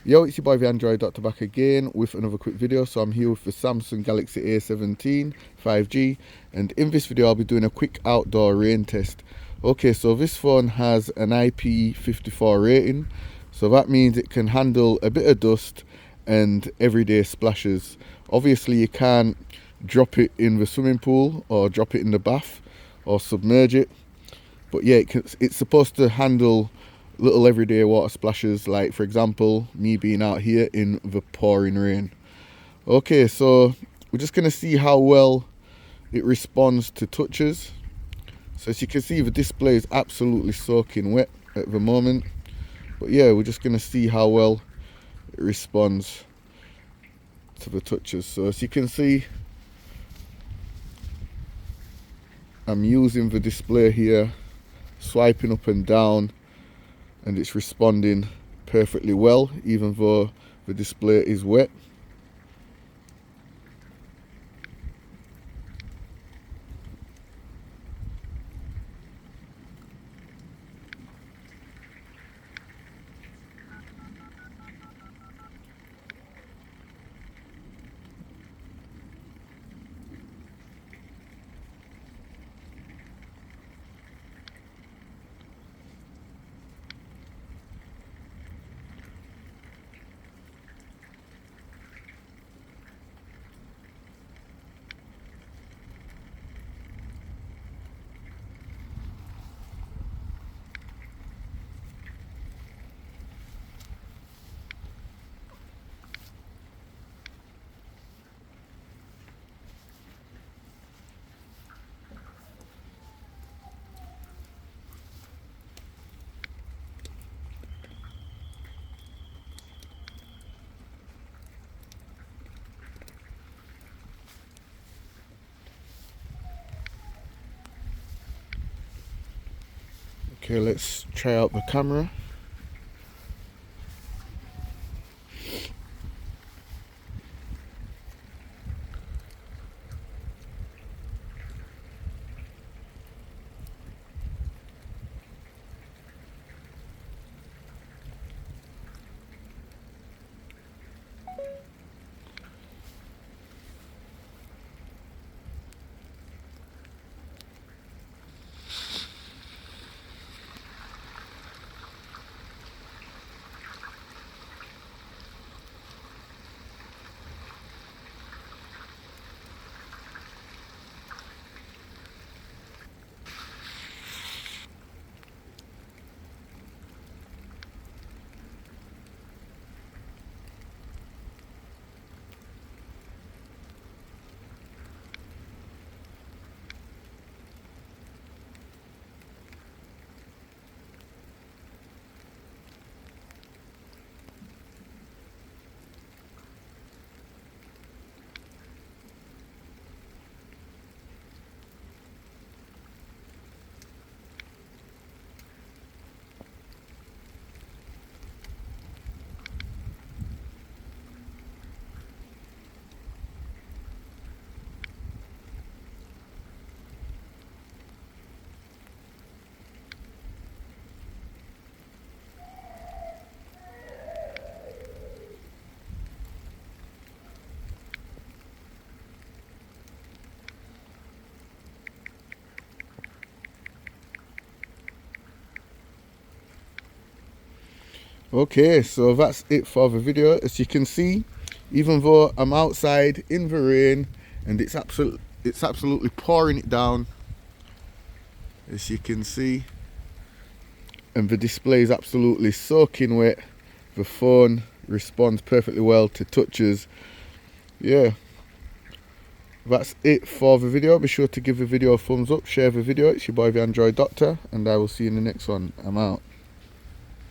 Yo, it's your boy the Android Doctor back again with another quick video. So I'm here with the Samsung Galaxy A17 5G, and in this video I'll be doing a quick outdoor rain test. Okay, so this phone has an IP54 rating, so that means it can handle a bit of dust and everyday splashes. Obviously you can't drop it in the swimming pool or drop it in the bath or submerge it, but yeah, it's supposed to handle little everyday water splashes, like for example me being out here in the pouring rain. Okay, so we're just going to see how well it responds to touches. So as you can see, the display is absolutely soaking wet at the moment, but yeah, we're just going to see how well it responds to the touches. So as you can see, I'm using the display here, swiping up and down, and it's responding perfectly well even though the display is wet. Okay, let's try out the camera. Okay, so that's it for the video. As you can see, even though I'm outside in the rain and it's absolutely pouring it down, as you can see, and the display is absolutely soaking wet, the phone responds perfectly well to touches. Yeah, that's it for the video. Be sure to give the video a thumbs up, share the video. It's your boy the Android Doctor, and I will see you in the next one. I'm out.